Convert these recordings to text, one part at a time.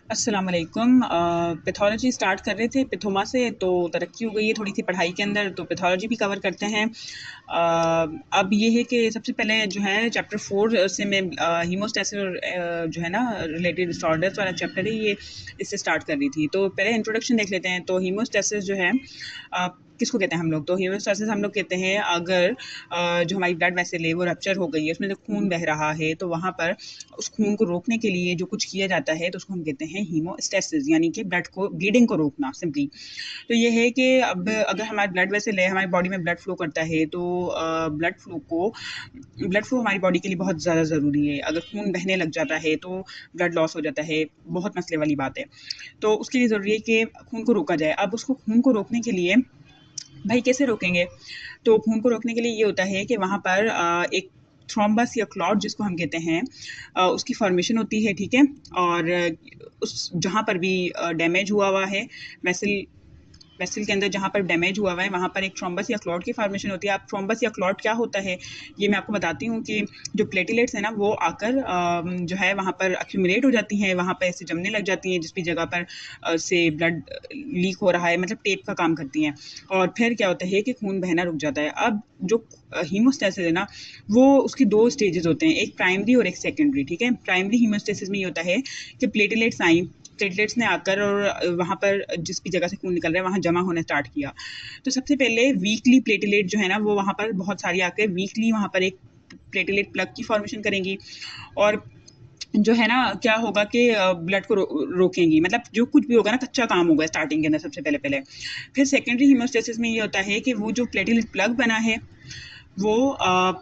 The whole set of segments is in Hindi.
अस्सलाम वालेकुम। पैथोलॉजी स्टार्ट कर रहे थे पैथोमा से, तो तरक्की हो गई है थोड़ी सी पढ़ाई के अंदर, तो पैथोलॉजी भी कवर करते हैं। अब ये है कि सबसे पहले जो है चैप्टर 4 से मैं हीमोस्टेसिस और जो है ना रिलेटेड डिसऑर्डर्स वाला चैप्टर है ये, इससे स्टार्ट कर रही थी। तो पहले इंट्रोडक्शन देख लेते हैं। तो हीमोस्टेसिस जो है किसको कहते हैं हम लोग? तो हीमोस्टेसिस हम लोग कहते हैं अगर जो हमारी ब्लड वेसल है वो रप्चर हो गई है, उसमें से खून बह रहा है, तो वहाँ पर उस खून को रोकने के लिए जो कुछ किया जाता है तो उसको हम कहते हैं हीमोस्टेसिस, यानी कि ब्लीडिंग को रोकना सिंपली। तो ये है कि अब अगर हमारा ब्लड वेसल है, हमारी बॉडी में ब्लड फ्लो करता है, तो ब्लड फ्लो हमारी बॉडी के लिए बहुत ज़्यादा ज़रूरी है। अगर खून बहने लग जाता है तो ब्लड लॉस हो जाता है, बहुत मसले वाली बात है। तो उसके लिए ज़रूरी है कि खून को रोका जाए। अब उसको खून को रोकने के लिए भाई कैसे रोकेंगे? तो खून को रोकने के लिए ये होता है कि वहाँ पर एक थ्रोम्बस या क्लॉट जिसको हम कहते हैं, उसकी फॉर्मेशन होती है, ठीक है? और उस जहाँ पर भी डैमेज हुआ हुआ है वेसल वेसल के अंदर, जहाँ पर डैमेज हुआ हुआ है वहाँ पर एक थ्रोम्बस या क्लॉट की फॉर्मेशन होती है। अब थ्रोम्बस या क्लॉट क्या होता है ये मैं आपको बताती हूँ कि जो प्लेटलेट्स हैं ना वो आकर जो है वहाँ पर अक्यूमुलेट हो जाती हैं, वहाँ पर ऐसे जमने लग जाती हैं जिस भी जगह पर से ब्लड लीक हो रहा है, मतलब टेप का काम करती हैं। और फिर क्या होता है कि खून बहना रुक जाता है। अब जो हीमोस्टेसिस है ना, वो उसके दो स्टेजेस होते हैं, एक प्राइमरी और एक सेकेंडरी, ठीक है? प्राइमरी हीमोस्टेसिस में ये होता है कि प्लेटलेट्स ने आकर और वहाँ पर जिस भी जगह से खून निकल रहा है वहाँ जमा होना स्टार्ट किया। तो सबसे पहले वीकली प्लेटलेट जो है ना वो वहाँ पर बहुत सारी आकर वीकली वहाँ पर एक प्लेटलेट प्लग की फॉर्मेशन करेंगी, और जो है ना क्या होगा कि ब्लड को रोकेंगी, मतलब जो कुछ भी होगा ना कच्चा काम होगा स्टार्टिंग के अंदर सबसे पहले पहले। फिर सेकेंडरी हीमोस्टेसिस में ये होता है कि वो जो प्लेटलेट प्लग बना है वो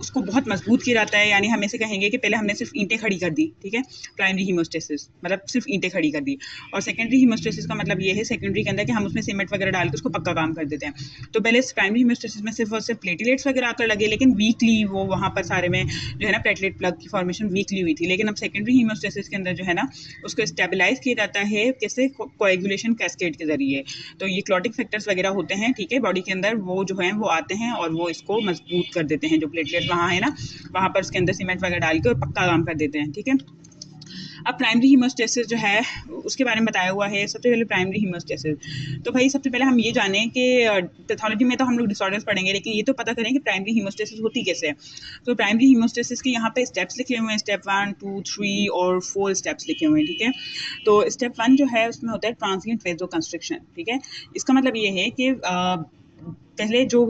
उसको बहुत मजबूत किया जाता है, यानी हम ऐसे कहेंगे कि पहले हमने सिर्फ ईंटें खड़ी कर दी, ठीक है? प्राइमरी हीमोस्टेसिस मतलब सिर्फ ईंटें खड़ी कर दी। और सेकेंडरी हीमोस्टेसिस का मतलब ये है सेकेंडरी के अंदर कि हम उसमें सीमेंट वगैरह डाल के उसको पक्का काम कर देते हैं। तो पहले प्राइमरी हीमोस्टेसिस में सिर्फ और सिर्फ प्लेटलेट्स वगैरह आकर लगे, लेकिन वीकली वो वहाँ पर सारे में जो है ना प्लेटलेट प्लग की फॉर्मेशन वीकली हुई थी। लेकिन अब सेकेंडरी हीमोस्टेसिस के अंदर जो है ना उसको स्टेबलाइज किया जाता है कैसे? कोएगुलेशन कैस्केड के जरिए। तो ये क्लॉटिंग फैक्टर्स वगैरह होते हैं, ठीक है, बॉडी के अंदर, वो जो है वो आते हैं और वो इसको मजबूत कर देते हैं। जो प्लेटलेट वहाँ है ना वहाँ पर उसके अंदर सीमेंट वगैरह डाल के और पक्का काम कर देते हैं, ठीक है? अब प्राइमरी हीमोस्टेसिस जो है उसके बारे में बताया हुआ है। सबसे पहले प्राइमरी हीमोस्टेसिस, तो भाई सबसे पहले हम ये जानें कि पैथोलॉजी में तो हम लोग डिसऑर्डर्स पढ़ेंगे, लेकिन ये तो पता करें कि प्राइमरी हीमोस्टेसिस होती कैसे है। तो प्राइमरी हीमोस्टेसिस के यहाँ पे स्टेप्स लिखे हुए हैं, स्टेप 1, 2, 3 और 4 स्टेप्स लिखे हुए हैं, ठीक है? तो स्टेप 1 जो है उसमें होता है ट्रांसिएंट वेसोकंस्ट्रिक्शन, ठीक है? इसका मतलब ये है कि पहले जो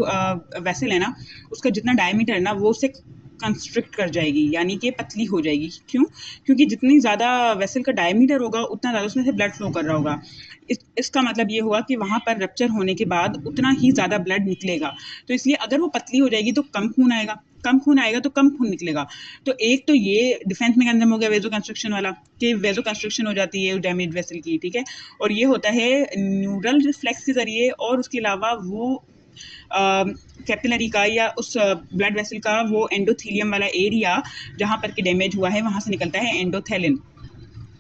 वेसल है ना उसका जितना डायमीटर है ना वो उससे कंस्ट्रिक्ट कर जाएगी, यानी कि पतली हो जाएगी। क्यों? क्योंकि जितनी ज़्यादा वेसल का डायमीटर होगा उतना ज़्यादा उसमें से ब्लड फ्लो कर रहा होगा। इसका मतलब ये हुआ कि वहाँ पर रप्चर होने के बाद उतना ही ज़्यादा ब्लड निकलेगा। तो इसलिए अगर वो पतली हो जाएगी तो कम खून आएगा, कम खून आएगा तो कम खून निकलेगा। तो एक तो ये डिफेंस मैकेनिज्म हो गया वेजो कंस्ट्रक्शन वाला, कि वेजो कंस्ट्रक्शन हो जाती है डैमेज वेसल की, ठीक है? और ये होता है न्यूरल रिफ्लेक्स के ज़रिए, और उसके अलावा वो कैपिलरी का या उस ब्लड वेसल का वो एंडोथेलियम वाला एरिया जहाँ पर कि डैमेज हुआ है वहाँ से निकलता है एंडोथेलिन।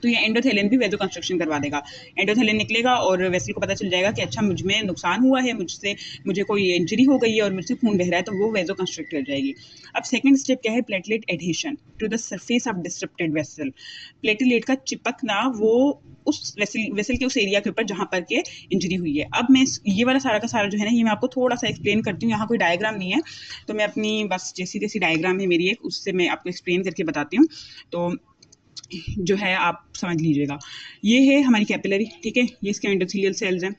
तो ये एंडोथेलिन भी वेजो कंस्ट्रक्शन करवा देगा। एंडोथेलिन निकलेगा और वेसल को पता चल जाएगा कि अच्छा मुझ में नुकसान हुआ है, मुझे कोई इंजरी हो गई है और मुझसे खून बह रहा है, तो वो वेजो कंस्ट्रक्ट कर जाएगी। अब सेकंड स्टेप क्या है? Platelet adhesion to the surface of disturbed vessel. Platelet का चिपकना वो उस वेसल के उस एरिया के ऊपर जहाँ पर के इंजरी हुई है। अब मैं ये वाला सारा का सारा जो है ना ये मैं आपको थोड़ा सा एक्सप्लेन करती हूँ। यहाँ कोई डायग्राम नहीं है, तो मैं अपनी बस जैसी जैसी डायग्राम है मेरी एक उससे मैं आपको एक्सप्लेन करके बताती हूँ। तो जो है आप समझ लीजिएगा। ये है हमारी कैपिलरी, ठीक है? ये इसके एंडोथेलियल सेल्स हैं।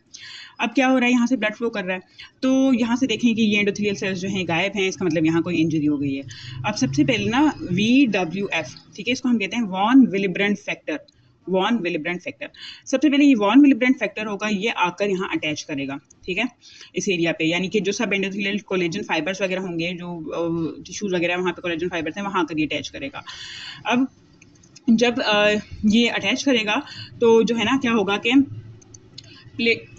अब क्या हो रहा है, यहाँ से ब्लड फ्लो कर रहा है, तो यहाँ से देखें कि ये एंडोथेलियल सेल्स जो हैं गायब हैं, इसका मतलब यहाँ कोई इंजरी हो गई है। अब सबसे पहले ना VWF, ठीक है, इसको हम कहते हैं वॉन विलिब्रेंट फैक्टर। वॉन विलिब्रेंट फैक्टर, सबसे पहले ये वॉन विलिब्रेंट फैक्टर होगा, ये आकर यहाँ अटैच करेगा, ठीक है, इस एरिया पे, यानी कि जो सब एंडोथेलियल कोलेजन फाइबर्स वगैरह होंगे, जो टिश्यूज वगैरह वहाँ पे कोलेजन फाइबर्स हैं, वहाँ आकर ये अटैच करेगा। अब जब ये अटैच करेगा तो जो है ना क्या होगा कि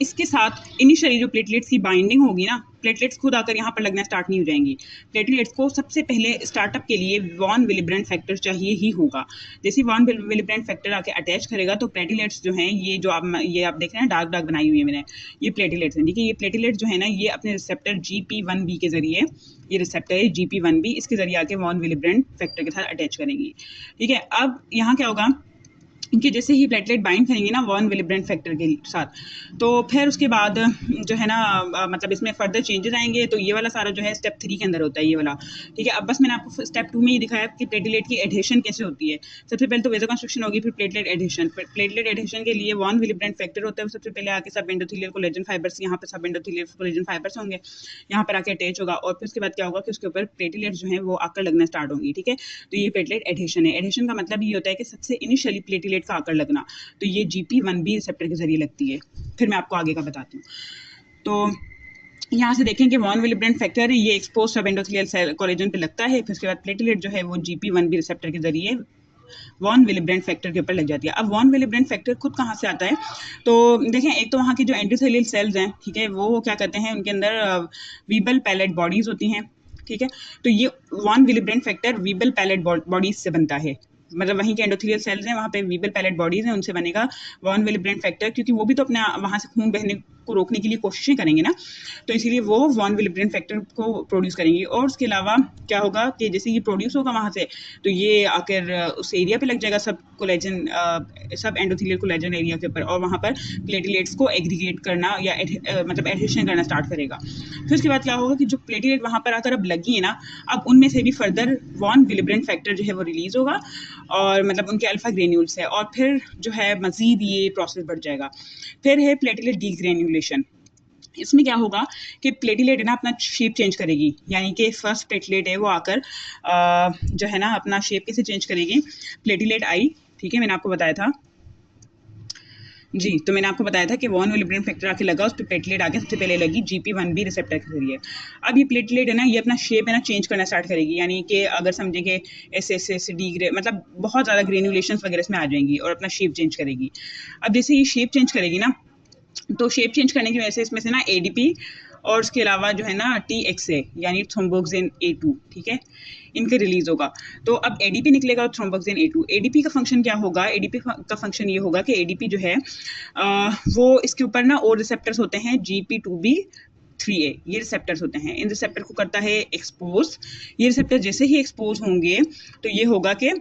इसके साथ इनिशियली जो प्लेटलेट्स की बाइंडिंग होगी ना, प्लेटलेट्स खुद आकर यहाँ पर लगना स्टार्ट नहीं हो जाएंगी। प्लेटलेट्स को सबसे पहले स्टार्टअप के लिए वॉन विलिब्रेंट फैक्टर चाहिए ही होगा। जैसे वॉन विलिब्रेंट फैक्टर आके अटैच करेगा तो प्लेटलेट्स जो हैं ये आप देख रहे हैं डार्क डार्क बनाई हुई है मैंने, ये प्लेटलेट्स हैं, ठीक है? ये प्लेटलेट्स जो है ना ये अपने रिसेप्टर GP1B के जरिए, ये रिसेप्टर है GP1B, इसके जरिए आके वॉन विलिब्रेंट फैक्टर के साथ अटैच करेंगी, ठीक है? अब यहाँ क्या होगा इनके जैसे ही प्लेटलेट बाइंड करेंगे ना वॉन विलिब्रेंट फैक्टर के साथ, तो फिर उसके बाद जो है ना मतलब इसमें फर्दर चेंजेस आएंगे। तो ये वाला सारा जो है स्टेप 3 के अंदर होता है ये वाला, ठीक है। अब बस मैंने आपको स्टेप 2 में ये दिखाया कि प्लेटलेट की एडहेशन कैसे होती है। सबसे पहले तो वेजो कंस्ट्रक्शन होगी, फिर प्लेटलेट एडहेशन। प्लेटलेट एडहेशन के लिए वॉन विलिब्रेंट फैक्टर होता है, सबसे पहले आके सब एंडोथेलियल कोलेजन फाइबर्स, यहाँ पे सब एंडोथेलियल कोलेजन फाइबर्स होंगे, यहाँ पर आके अटैच होगा, और फिर उसके बाद क्या होगा कि उसके ऊपर प्लेटलेट जो है वो आकर लगना स्टार्ट होंगी, ठीक है। तो ये प्लेटलेट एडहेशन है। एडहेशन का मतलब ये होता है कि सबसे इनिशियली प्लेटलेट का आकर लगना, तो ये GP1B रिसेप्टर के जरिए लगती है। फिर मैं आपको आगे का बताती हूँ। तो यहाँ से देखें कि वॉन विलिब्रेंट फैक्टर ये एक्सपोज सब एंडोथेलियल सेल कोलेजन पे लगता है, फिर उसके बाद प्लेटलेट जो है वो GP1B रिसेप्टर के जरिए वॉन विलिब्रेंट फैक्टर के ऊपर लग जाती है। अब वॉन विलिब्रेंट फैक्टर खुद कहाँ से आता है, तो देखें एक तो वहाँ की जो एंडोथेलियल सेल्स हैं, ठीक है, वो क्या करते हैं, उनके अंदर वीबल पैलेट बॉडीज होती हैं, ठीक है। तो ये वॉन विलिब्रेंट फैक्टर वीबल पैलेट बॉडीज से बनता है, मतलब वहीं के एंडोथेलियल सेल्स हैं, वहाँ पे वीबल पैलेट बॉडीज हैं, उनसे बनेगा वॉन विलिब्रेंट फैक्टर, क्योंकि वो भी तो अपना वहाँ से खून बहने को रोकने के लिए कोशिशें करेंगे ना, तो इसीलिए वो वॉन विलिब्रेंट फैक्टर को प्रोड्यूस करेंगे। और उसके अलावा क्या होगा कि जैसे ये प्रोड्यूस होगा वहाँ से, तो ये आकर उस एरिया पे लग जाएगा सब कोलेजन, सब एंडोथेलियल कोलेजन एरिया के ऊपर, और वहाँ पर प्लेटलेट्स को एग्रीगेट करना या मतलब एडहेशन करना स्टार्ट करेगा। फिर उसके बाद क्या होगा कि जो प्लेटलेट वहाँ पर आकर अब लगी है ना, अब उनमें से भी फर्दर वॉन विलिब्रेंट फैक्टर जो है वो रिलीज होगा, और मतलब उनके अल्फा ग्रेन्यूल्स है, और फिर जो है मजीद ये प्रोसेस बढ़ जाएगा। फिर है प्लेटलेट डीग्रेन्यूलेशन। इसमें क्या होगा कि प्लेटलेट है ना अपना शेप चेंज करेगी, यानी कि फर्स्ट प्लेटलेट है वो आकर जो है ना अपना शेप कैसे चेंज करेगी, प्लेटलेट आई, ठीक है, मैंने आपको बताया था जी। तो मैंने आपको बताया था कि वॉन विलिब्रेंट फैक्टर आके लगा, उस पर प्लेटलेट आके सबसे पहले लगी GP1B रिसेप्टर के जरिए। अब ये प्लेटलेट है ना, ये अपना शेप है ना चेंज करना स्टार्ट करेगी, यानी कि अगर समझें कि SSD मतलब बहुत ज़्यादा ग्रेन्यूलेशंस वगैरह इसमें आ जाएंगी और अपना शेप चेंज करेगी। अब जैसे ये शेप चेंज करेगी ना, तो शेप चेंज करने की वजह से इसमें से ना ADP और उसके अलावा जो है ना TXA यानी थ्रोम्बोक्सिन A2, ठीक है, इनके रिलीज होगा। तो अब ADP निकलेगा और थ्रोम्बोक्सिन A2। ADP का फंक्शन क्या होगा, ADP का फंक्शन ये होगा कि ADP जो है वो इसके ऊपर ना और रिसेप्टर्स होते हैं GP2B 3A, ये रिसेप्टर्स होते हैं, इन रिसेप्टर को करता है एक्सपोज। ये रिसेप्टर जैसे ही एक्सपोज होंगे तो ये होगा कि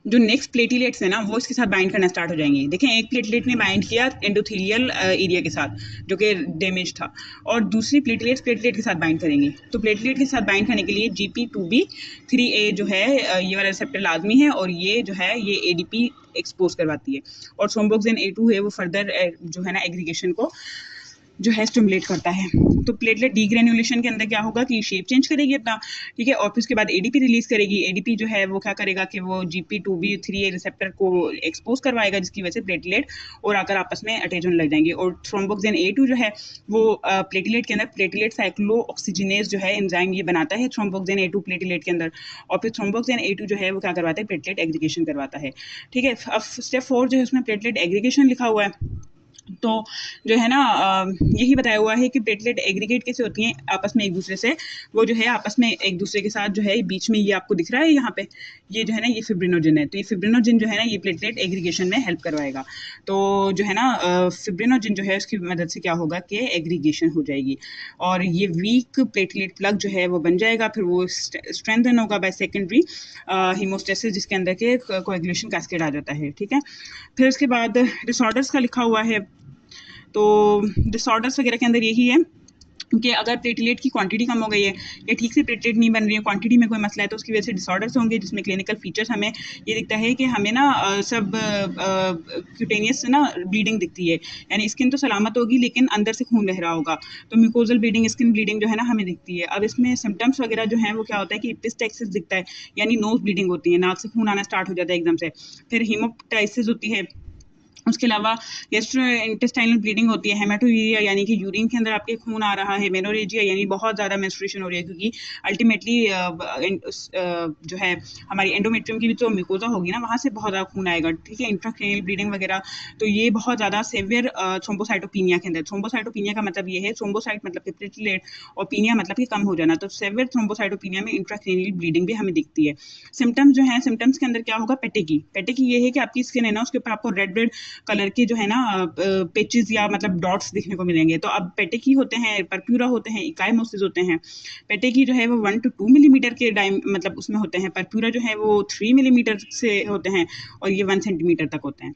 जो नेक्स्ट प्लेटलेट्स है ना वो इसके साथ बाइंड करना स्टार्ट हो जाएंगे। देखें एक प्लेटलेट ने बाइंड किया एंडोथेलियल एरिया के साथ जो कि डैमेज था, और दूसरी प्लेटलेट के साथ बाइंड करेंगी। तो प्लेटलेट के साथ बाइंड करने के लिए GP2B 3A जो है ये वाला रिसेप्टर लाजमी है, और ये जो है ये ADP एक्सपोज करवाती है, और थ्रोम्बोक्सिन A2 है वो फर्दर जो है ना एग्रीगेशन को जो है स्टिमुलेट करता है। तो प्लेटलेट डीग्रेन्युलेशन के अंदर क्या होगा कि शेप चेंज करेगी अपना, ठीक है, और फिर उसके बाद ADP रिलीज करेगी। ADP जो है वो क्या करेगा कि वो GP2B 3A रिसेप्टर को एक्सपोज करवाएगा, जिसकी वजह से प्लेटलेट और आकर आपस में अटैच होने लग जाएंगे। और थ्रोम्बोक्सिन A2 जो है वो प्लेटलेट के अंदर प्लेटलेट साइक्लो ऑक्सीजनेज जो है एंजाइम ये बनाता है थ्रोम्बोक्सिन A2 प्लेटलेट के अंदर, और फिर थ्रोम्बोक्सिन A2 जो है वो क्या करवाता है, प्लेटलेट एग्रीगेशन करवाता है, ठीक है। अब स्टेप 4 जो है उसमें प्लेटलेट एग्रीगेशन लिखा हुआ है। तो जो है ना यही बताया हुआ है कि प्लेटलेट एग्रीगेट कैसे होती हैं आपस में एक दूसरे से, वो जो है आपस में एक दूसरे के साथ जो है बीच में ये आपको दिख रहा है यहाँ पे, ये जो है ना ये फिब्रिनोजन है, तो ये फिब्रिनोजन जो है ना ये प्लेटलेट एग्रीगेशन में हेल्प करवाएगा। तो जो है ना फिब्रिनोजन जो है उसकी मदद से क्या होगा कि एग्रीगेशन हो जाएगी, और ये वीक प्लेटलेट प्लग जो है वो बन जाएगा, फिर वो स्ट्रेंथन होगा बाय सेकेंडरी हीमोस्टेसिस, जिसके अंदर के कोएगुलेशन कैस्केड आ जाता है, ठीक है। फिर उसके बाद डिसऑर्डर्स का लिखा हुआ है। तो डिसऑर्डर्स वगैरह के अंदर यही है कि अगर प्लेटलेट की क्वांटिटी कम हो गई है या ठीक से प्लेटलेट नहीं बन रही है, क्वांटिटी में कोई मसला है, तो उसकी वजह से डिसऑर्डर्स होंगे, जिसमें क्लिनिकल फीचर्स हमें ये दिखता है कि हमें ना सब क्यूटेनियस ना ब्लीडिंग दिखती है, यानी स्किन तो सलामत होगी लेकिन अंदर से खून बह रहा होगा, तो म्यूकोजल ब्लीडिंग, स्किन ब्लीडिंग जो है ना हमें दिखती है। अब इसमें सिम्टम्स वगैरह जो हैं वो क्या होता है कि एपिस्टेक्सिस दिखता है, यानी नोज ब्लीडिंग होती है, नाक से खून आना स्टार्ट हो जाता है एकदम से। फिर हीमोप्टाइसिस होती है, उसके अलावा गैस्ट्रोइंटेस्टाइनल ब्लीडिंग होती है, हेमाटोयूरिया यानी कि यूरिन के अंदर आपके खून आ रहा है, मेनोरेजिया यानी बहुत ज़्यादा मेंस्ट्रुएशन हो रही है, क्योंकि अल्टीमेटली जो है हमारी एंडोमेट्रियम की भी तो म्यूकोजा होगी ना, वहाँ से बहुत ज़्यादा खून आएगा, ठीक है, इंट्राक्रेनियल ब्लीडिंग वगैरह। तो ये बहुत ज़्यादा सेवियर थ्रोम्बोसाइटोपिनिया के अंदर, थ्रोम्बोसाइटोपिनिया का मतलब ये है, थ्रोम्बोसाइट मतलब कि प्लेटलेट और पीनिया मतलब कि कम हो जाना, तो सेवियर थ्रोम्बोसाइटोपिनिया में इंट्राक्रेनियल ब्लीडिंग भी हमें दिखती है। सिम्टम्स जो हैं, सिम्टम्स के अंदर क्या होगा, पेटेकी ये है कि आपकी स्किन है ना उसके ऊपर आपको रेड कलर के जो है ना पेचेस या मतलब डॉट्स देखने को मिलेंगे। तो अब पेटेकी होते हैं, परप्यूरा होते हैं, इकाईमोसिस होते हैं। पेटेकी जो है वो 1 to 2 मिलीमीटर के मतलब उसमें होते हैं, परप्यूरा जो है वो 3 मिलीमीटर से होते हैं और ये 1 सेंटीमीटर तक होते हैं।